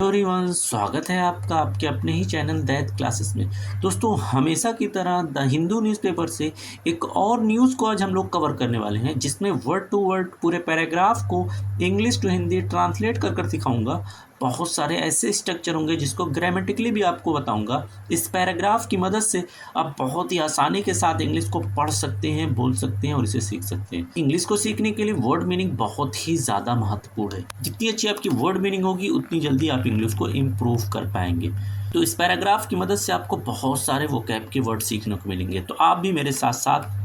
Everyone, स्वागत है आपका आपके अपने ही चैनल दैत क्लासेस में। दोस्तों, हमेशा की तरह द हिंदू न्यूज़पेपर से एक और न्यूज़ को आज हम लोग कवर करने वाले हैं, जिसमें वर्ड टू वर्ड पूरे पैराग्राफ को इंग्लिश टू हिंदी ट्रांसलेट कर दिखाऊंगा। बहुत सारे ऐसे स्ट्रक्चर होंगे जिसको ग्रामेटिकली भी आपको बताऊंगा। इस पैराग्राफ की मदद से आप बहुत ही आसानी के साथ इंग्लिश को पढ़ सकते हैं, बोल सकते हैं और इसे सीख सकते हैं। इंग्लिश को सीखने के लिए वर्ड मीनिंग बहुत ही ज़्यादा महत्वपूर्ण है। जितनी अच्छी आपकी वर्ड मीनिंग होगी उतनी जल्दी आप इंग्लिश को इम्प्रूव कर पाएंगे। तो इस पैराग्राफ की मदद से आपको बहुत सारे वोकैब के वर्ड सीखने को मिलेंगे। तो आप भी मेरे साथ साथ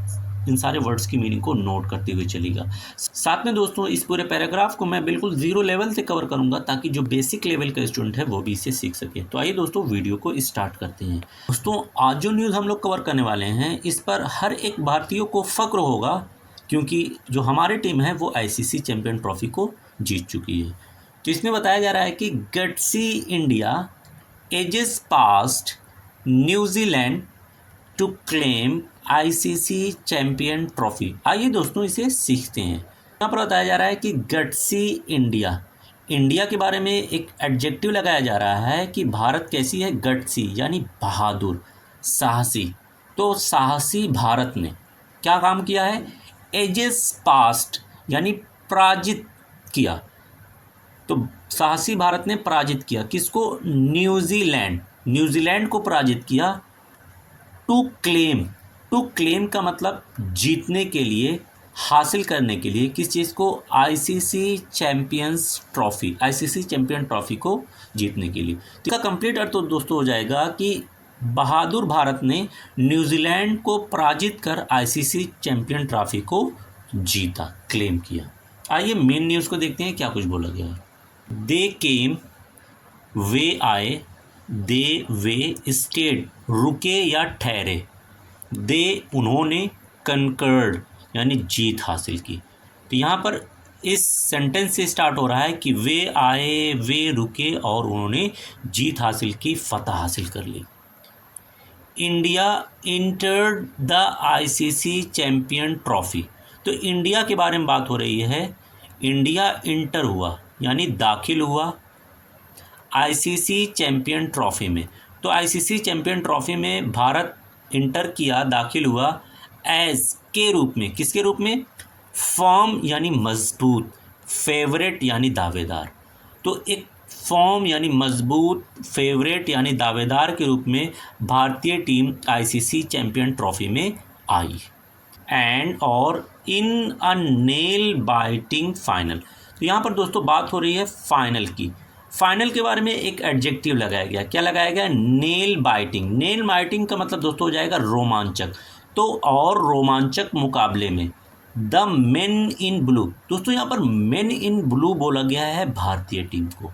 इन सारे वर्ड्स की मीनिंग को नोट करते हुए चलिएगा। साथ में दोस्तों, इस पूरे पैराग्राफ को मैं बिल्कुल ज़ीरो लेवल से कवर करूंगा ताकि जो बेसिक लेवल का स्टूडेंट है वो भी इसे सीख सके। तो आइए दोस्तों, वीडियो को स्टार्ट करते हैं। दोस्तों, आज जो न्यूज़ हम लोग कवर करने वाले हैं, इस पर हर एक भारतीय को फ़ख्र होगा, क्योंकि जो हमारी टीम है वो आईसीसी चैम्पियन ट्रॉफी को जीत चुकी है। तो इसमें बताया जा रहा है कि gutsy India edges past New Zealand to claim ICC champion trophy. आइए दोस्तों, इसे सीखते हैं। यहाँ पर बताया जा रहा है कि गट्सी इंडिया, इंडिया के बारे में एक एडजेक्टिव लगाया जा रहा है कि भारत कैसी है, गट्सी यानी बहादुर, साहसी। तो साहसी भारत ने क्या काम किया है, एजेस पास्ट यानी पराजित किया। तो साहसी भारत ने पराजित किया किसको, न्यूजीलैंड, न्यूजीलैंड को पराजित किया। टू क्लेम, टू क्लेम का मतलब जीतने के लिए, हासिल करने के लिए, किस चीज़ को, ICC champions trophy, ICC champion trophy को जीतने के लिए। तो इसका कंप्लीट अर्थ तो दोस्तों हो जाएगा कि बहादुर भारत ने न्यूजीलैंड को पराजित कर आईसीसी चैम्पियन ट्रॉफी को जीता, क्लेम किया। आइए मेन न्यूज़ को देखते हैं क्या कुछ बोला गया है। दे केम, वे आए, दे वे स्टेड, रुके या ठहरे, दे उन्होंने, कंकर्ड यानी जीत हासिल की। तो यहाँ पर इस सेंटेंस से स्टार्ट हो रहा है कि वे आए, वे रुके और उन्होंने जीत हासिल की, फतह हासिल कर ली। India entered the ICC champion trophy, तो इंडिया के बारे में बात हो रही है। इंडिया इंटर हुआ यानी दाखिल हुआ आईसीसी चैम्पियन ट्रॉफी में। तो आईसीसी चैम्पियन ट्रॉफी में भारत इंटर किया, दाखिल हुआ एज के रूप में, किसके रूप में, फर्म यानी मजबूत, फेवरेट यानी दावेदार। तो एक फर्म यानी मजबूत, फेवरेट यानी दावेदार के रूप में भारतीय टीम आईसीसी चैम्पियन ट्रॉफी में आई। एंड और इन अ नेल बाइटिंग फाइनल, तो यहाँ पर दोस्तों बात हो रही है फाइनल की। फाइनल के बारे में एक एडजेक्टिव लगाया गया, क्या लगाया गया, नेल बाइटिंग। नेल बाइटिंग का मतलब दोस्तों हो जाएगा रोमांचक। तो और रोमांचक मुकाबले में द मेन इन ब्लू, दोस्तों यहाँ पर मेन इन ब्लू बोला गया है भारतीय टीम को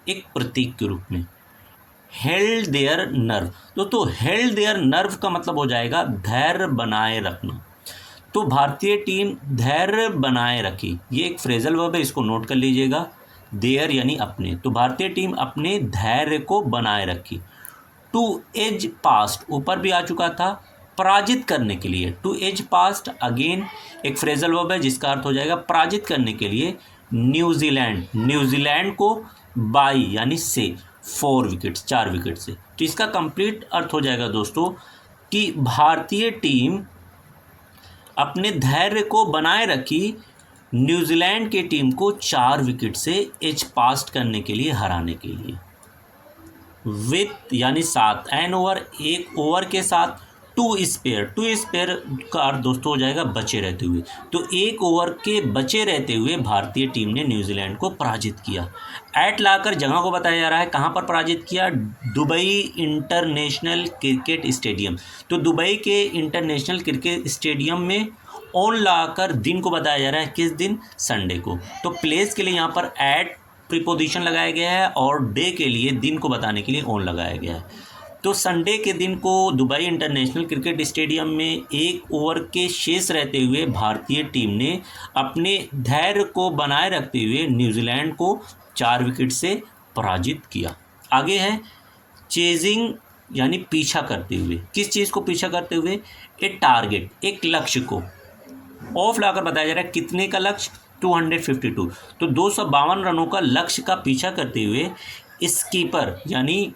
एक प्रतीक के रूप में। हेल्ड देयर नर्व, दोस्तों हेल्ड देयर नर्व का मतलब हो जाएगा धैर्य बनाए रखना। तो भारतीय टीम धैर्य बनाए रखी, ये एक फ्रेजल वर्ब है, इसको नोट कर लीजिएगा। देयर यानी अपने, तो भारतीय टीम अपने धैर्य को बनाए रखी। टू एज पास्ट, ऊपर भी आ चुका था, पराजित करने के लिए। टू एज पास्ट अगेन एक फ्रेजल वर्ब है जिसका अर्थ हो जाएगा पराजित करने के लिए। न्यूजीलैंड, न्यूजीलैंड को बाई यानी से, 4 विकेट्स, 4 विकेट से। तो इसका कंप्लीट अर्थ हो जाएगा दोस्तों कि भारतीय टीम अपने धैर्य को बनाए रखी, न्यूजीलैंड के टीम को 4 विकेट से एज पास्ट करने के लिए, हराने के लिए। विथ यानी साथ, एन ओवर एक ओवर के साथ, टू स्पेयर, टू स्पेयर का अर्थ दोस्तों हो जाएगा बचे रहते हुए। तो एक ओवर के बचे रहते हुए भारतीय टीम ने न्यूजीलैंड को पराजित किया। एट लाकर जगह को बताया जा रहा है, कहाँ पर पराजित किया, दुबई इंटरनेशनल क्रिकेट स्टेडियम। तो दुबई के इंटरनेशनल क्रिकेट स्टेडियम में। ऑन लाकर दिन को बताया जा रहा है, किस दिन, संडे को। तो प्लेस के लिए यहाँ पर एट प्रीपोजिशन लगाया गया है और डे के लिए, दिन को बताने के लिए ऑन लगाया गया है। तो संडे के दिन को दुबई इंटरनेशनल क्रिकेट स्टेडियम में एक ओवर के शेष रहते हुए भारतीय टीम ने अपने धैर्य को बनाए रखते हुए न्यूजीलैंड को 4 विकेट से पराजित किया। आगे है चेजिंग यानी पीछा करते हुए, किस चीज़ को पीछा करते हुए, ए टारगेट, एक लक्ष्य को। ऑफ लाकर बताया जा रहा है कितने का लक्ष्य, 252। तो 252 रनों का लक्ष्य का पीछा करते हुए स्कीपर यानी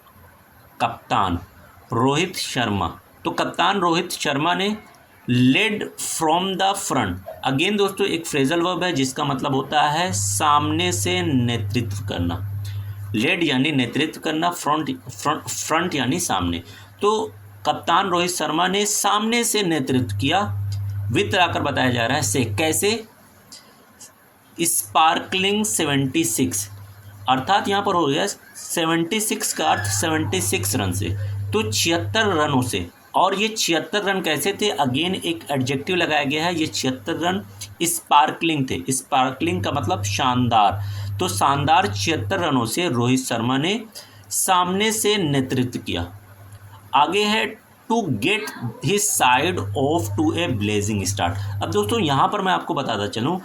कप्तान रोहित शर्मा। तो कप्तान रोहित शर्मा ने led from the front. Again दोस्तों एक फ्रेजल वर्ब है जिसका मतलब होता है सामने से नेतृत्व करना। लेड यानी नेतृत्व करना, फ्रंट यानी सामने। तो कप्तान रोहित शर्मा ने सामने से नेतृत्व किया। वित्त आकर बताया जा रहा है से, कैसे? स्पार्कलिंग 76, अर्थात यहाँ पर हो गया 76 का अर्थ 76 रन से, तो 76 रनों से। और ये 76 रन कैसे थे? अगेन एक एडजेक्टिव लगाया गया है, ये 76 रन स्पार्कलिंग थे। स्पार्कलिंग का मतलब शानदार। तो शानदार 76 रनों से रोहित शर्मा ने सामने से नेतृत्व किया। आगे है to get his side off to a blazing start. अब दोस्तों यहाँ पर मैं आपको बताता चलूँ,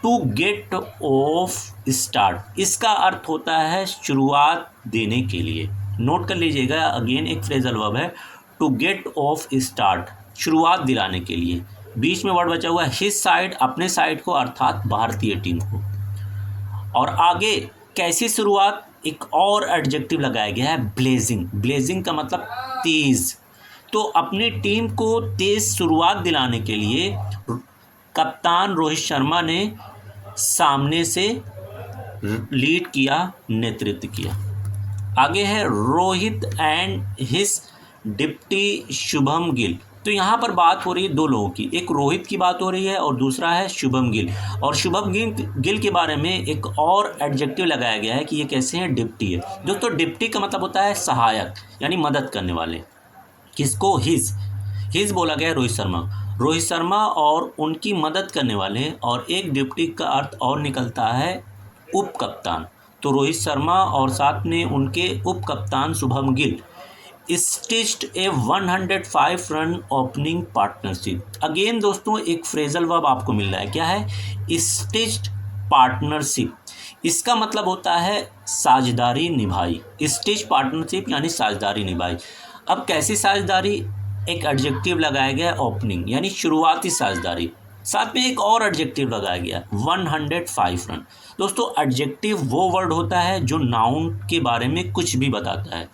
टू गेट ऑफ स्टार्ट इसका अर्थ होता है शुरुआत देने के लिए। नोट कर लीजिएगा, अगेन एक फ्रेजल वर्ब है, टू गेट ऑफ स्टार्ट, शुरुआत दिलाने के लिए। बीच में वर्ड बचा हुआ है हिज साइड, अपने साइड को अर्थात भारतीय टीम को। और आगे कैसी शुरुआत, एक और एडजेक्टिव लगाया गया है ब्लेजिंग। ब्लेजिंग का मतलब तेज। तो अपनी टीम को तेज शुरुआत दिलाने के लिए कप्तान रोहित शर्मा ने सामने से लीड किया, नेतृत्व किया। आगे है Rohit and his deputy Shubham Gill. तो यहाँ पर बात हो रही है दो लोगों की, एक रोहित की बात हो रही है और दूसरा है शुभम गिल। और शुभम गिल के बारे में एक और एडजेक्टिव लगाया गया है कि ये कैसे हैं, डिप्टी है। दोस्तों डिप्टी का मतलब होता है सहायक यानी मदद करने वाले। किसको? हिज बोला गया रोहित शर्मा और उनकी मदद करने वाले। और एक डिप्टी का अर्थ और निकलता है उप कप्तान। तो रोहित शर्मा और साथ में उनके उप कप्तान शुभम गिल स्टिच्ड ए 105 रन ओपनिंग पार्टनरशिप। अगेन दोस्तों एक फ्रेजल वर्ब आपको मिल रहा है, क्या है? Stitched partnership. इसका मतलब होता है साझेदारी निभाई। स्टिच पार्टनरशिप यानी साझेदारी निभाई। अब कैसी साझेदारी? एक एडजेक्टिव लगाया गया ओपनिंग यानी शुरुआती साझेदारी। साथ में एक और एडजेक्टिव लगाया गया 105 रन। दोस्तों एडजेक्टिव वो वर्ड होता है जो नाउन के बारे में कुछ भी बताता है,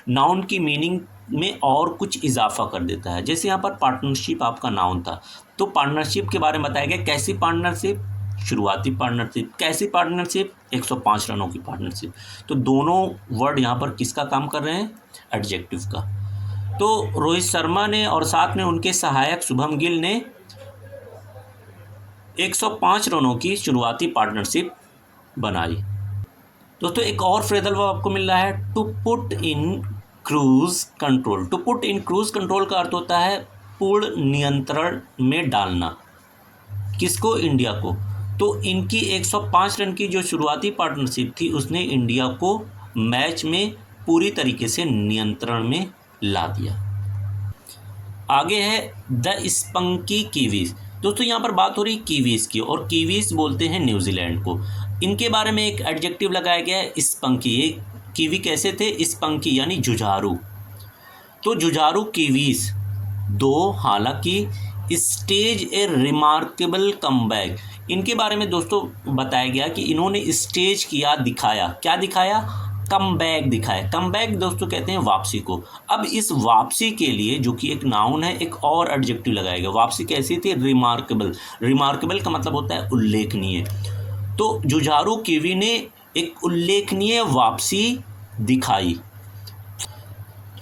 नाउन की मीनिंग में और कुछ इजाफा कर देता है। जैसे यहाँ पर पार्टनरशिप आपका नाउन था, तो पार्टनरशिप के बारे में बताया गया कैसी पार्टनरशिप, शुरुआती पार्टनरशिप। कैसी पार्टनरशिप? 105 रनों की पार्टनरशिप। तो दोनों वर्ड यहाँ पर किसका काम कर रहे हैं? एडजेक्टिव का। तो रोहित शर्मा ने और साथ में उनके सहायक शुभम गिल ने 105 रनों की शुरुआती पार्टनरशिप बनाई। दोस्तों एक और फ्रेजल वर्ब आपको मिल रहा है to put in cruise control. To put in cruise control का अर्थ होता है पूर्ण नियंत्रण में डालना। किसको? इंडिया को। तो इनकी 105 रन की जो शुरुआती पार्टनरशिप थी उसने इंडिया को मैच में पूरी तरीके से नियंत्रण में ला दिया। आगे है द स्पंकी कीवीज। दोस्तों यहाँ पर बात हो रही कीवीज की, और कीवीज बोलते हैं न्यूजीलैंड को। इनके बारे में एक एडजेक्टिव लगाया गया है स्पंकी। ये कीवी कैसे थे? स्पंकी यानी जुझारू। तो जुझारू कीवीज दो हालांकि स्टेज ए रिमार्केबल कमबैक। इनके बारे में दोस्तों बताया गया कि इन्होंने स्टेज किया, दिखाया। क्या दिखाया? कमबैक दिखाया। कमबैक दोस्तों कहते हैं वापसी को। अब इस वापसी के लिए जो कि एक नाउन है, एक और एडजेक्टिव लगाएगा। वापसी कैसी थी? रिमार्केबल। रिमार्केबल का मतलब होता है उल्लेखनीय। तो जुझारू कीवी ने एक उल्लेखनीय वापसी दिखाई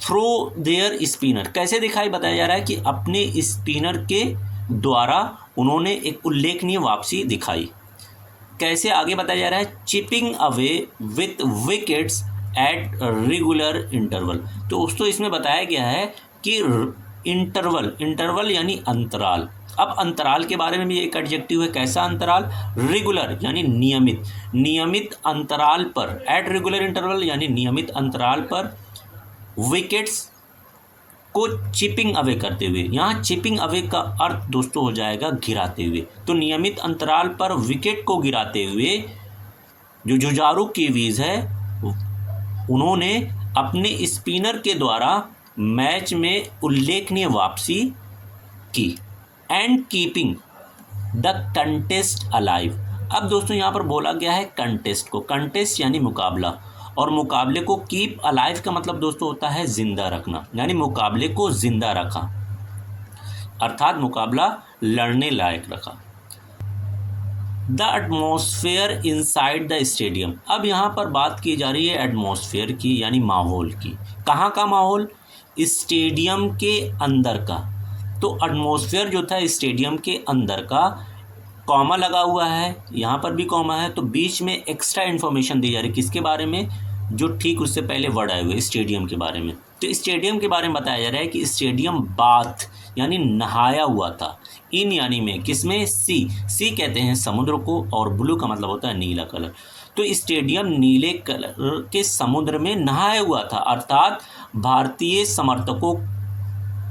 थ्रो देयर स्पिनर। कैसे दिखाई? बताया जा रहा है कि अपने स्पिनर के द्वारा उन्होंने एक उल्लेखनीय वापसी दिखाई। कैसे? आगे बताया जा रहा है chipping away with wickets at regular interval. तो दोस्तों इसमें बताया गया है कि इंटरवल यानी अंतराल। अब अंतराल के बारे में भी एक एडजेक्टिव है। कैसा अंतराल? रेगुलर यानी नियमित। नियमित अंतराल पर, एट रेगुलर इंटरवल यानी नियमित अंतराल पर विकेट्स को चिपिंग अवे करते हुए। यहाँ चिपिंग अवे का अर्थ दोस्तों हो जाएगा गिराते हुए। तो नियमित अंतराल पर विकेट को गिराते हुए जो जुझारू कीवीज है उन्होंने अपने स्पिनर के द्वारा मैच में उल्लेखनीय वापसी की। And keeping the contest alive. अब दोस्तों यहाँ पर बोला गया है कंटेस्ट को। कंटेस्ट यानी मुकाबला, और मुकाबले को कीप अलाइव का मतलब दोस्तों होता है जिंदा रखना, यानी मुकाबले को जिंदा रखा, अर्थात मुकाबला लड़ने लायक रखा। The atmosphere inside the stadium. अब यहाँ पर बात की जा रही है एटमॉस्फेयर की, यानी माहौल की। कहाँ का माहौल? स्टेडियम के अंदर का। तो एटमॉस्फेयर जो था स्टेडियम के अंदर का, कॉमा लगा हुआ है, यहाँ पर भी कॉमा है, तो बीच में एक्स्ट्रा इन्फॉर्मेशन दी जा रही है किसके बारे में? जो ठीक उससे पहले वर्ड आए हुए स्टेडियम के बारे में। तो स्टेडियम के बारे में बताया जा रहा है कि स्टेडियम बाथ यानी नहाया हुआ था, इन यानी में, किसमें? सी कहते हैं समुद्र को, और ब्लू का मतलब होता है नीला कलर। तो स्टेडियम नीले कलर के समुद्र में नहाया हुआ था, अर्थात भारतीय समर्थकों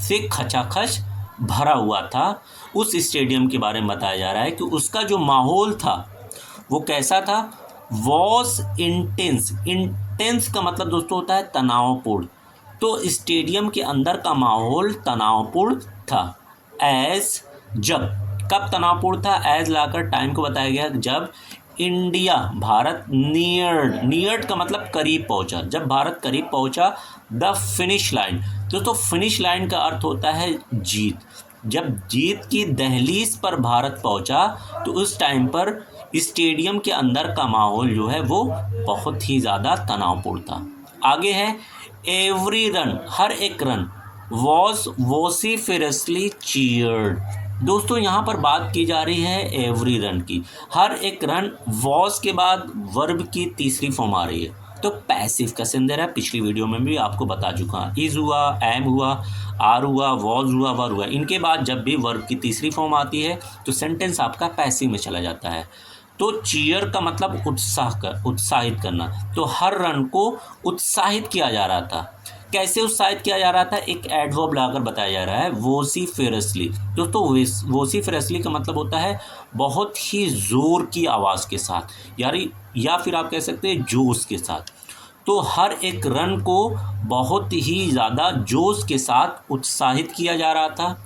से खचाखच भरा हुआ था। उस स्टेडियम के बारे में बताया जा रहा है कि उसका जो माहौल था वो कैसा था? Was intense. इंटेंस का मतलब दोस्तों होता है तनावपूर्ण। तो स्टेडियम के अंदर का माहौल तनावपूर्ण था। एज, जब, कब तनावपूर्ण था? एज लाकर टाइम को बताया गया जब इंडिया, भारत, नियर्ड का मतलब करीब पहुंचा, जब भारत करीब पहुंचा द फिनिश लाइन। दोस्तों फिनिश लाइन का अर्थ होता है जीत। जब जीत की दहलीज पर भारत पहुंचा तो उस टाइम पर स्टेडियम के अंदर का माहौल जो है वो बहुत ही ज़्यादा तनावपूर्ण था। आगे है एवरी रन, हर एक रन, वॉज वोसिफेरसली चीयर्ड। दोस्तों यहाँ पर बात की जा रही है एवरी रन की। हर एक रन, वॉज के बाद वर्ब की तीसरी फॉर्म आ रही है, तो पैसिव का सेंस है। पिछली वीडियो में भी आपको बता चुका, इज हुआ, एम हुआ, आर हुआ, वॉज हुआ, वर हुआ। इनके बाद जब भी वर्ब की तीसरी फॉर्म आती है तो सेंटेंस आपका पैसिव में चला जाता है। तो चीयर का मतलब उत्साहित करना। तो हर रन को उत्साहित किया जा रहा था। कैसे उत्साहित किया जा रहा था? एक एडवर्ब लगाकर बताया जा रहा है, वोसिफेरसली। दोस्तों वोसिफेरसली का मतलब होता है बहुत ही जोर की आवाज़ के साथ, यानी या फिर आप कह सकते हैं जोश के साथ। तो हर एक रन को बहुत ही ज़्यादा जोश के साथ उत्साहित किया जा रहा था।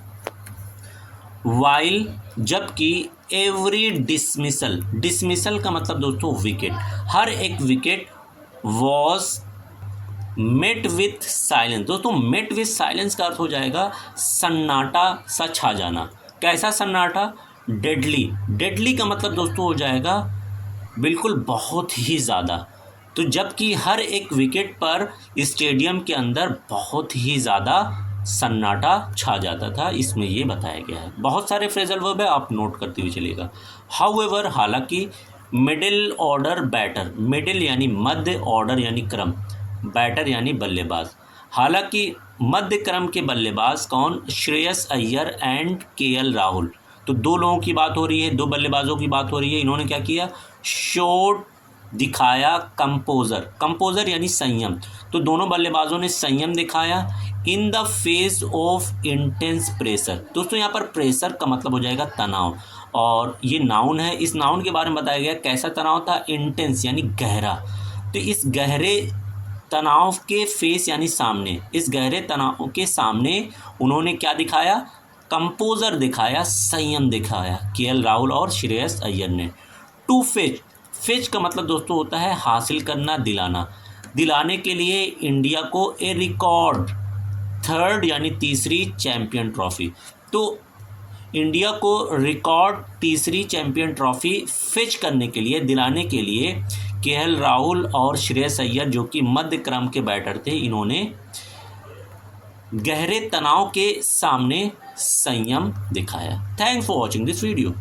वाइल, जबकि एवरी डिसमिसल, डिसमिसल का मतलब दोस्तों विकेट, हर एक wicket was met with silence. दोस्तों मेट विथ साइलेंस का अर्थ हो जाएगा सन्नाटा सा छा जाना। कैसा सन्नाटा? डेडली। डेडली का मतलब दोस्तों हो जाएगा बिल्कुल बहुत ही ज़्यादा। तो जबकि हर एक विकेट पर स्टेडियम के अंदर बहुत ही ज़्यादा सन्नाटा छा जाता था, इसमें ये बताया गया है। बहुत सारे फ्रेजल वर्ब है, आप नोट करते हुए चलिएगा। हाउएवर, हालांकि, मिडिल ऑर्डर बैटर, मिडिल यानी मध्य, ऑर्डर यानी क्रम, बैटर यानी बल्लेबाज। हालांकि मध्य क्रम के बल्लेबाज कौन? Shreyas Iyer and KL Rahul. तो दो लोगों की बात हो रही है, दो बल्लेबाजों की बात हो रही है। इन्होंने क्या किया? शोड, दिखाया कंपोजर, कंपोजर यानी संयम। तो दोनों बल्लेबाजों ने संयम दिखाया in the face of intense pressure. दोस्तों यहाँ पर प्रेशर का मतलब हो जाएगा तनाव, और ये नाउन है। इस नाउन के बारे में बताया गया कैसा तनाव था? इंटेंस यानी गहरा। तो इस गहरे तनाव के फेस यानी सामने, इस गहरे तनाव के सामने उन्होंने क्या दिखाया? कंपोजर दिखाया, संयम दिखाया, केएल राहुल और श्रेयस अय्यर ने। टू फेच, फेच का मतलब दोस्तों होता है हासिल करना, दिलाना। दिलाने के लिए इंडिया को ए रिकॉर्ड थर्ड यानी तीसरी चैंपियन ट्रॉफी। तो इंडिया को रिकॉर्ड तीसरी चैंपियन ट्रॉफी फेच करने के लिए, दिलाने के लिए केएल राहुल और श्रेयस अय्यर जो कि मध्य क्रम के बैटर थे, इन्होंने गहरे तनाव के सामने संयम दिखाया। Thanks for watching this video.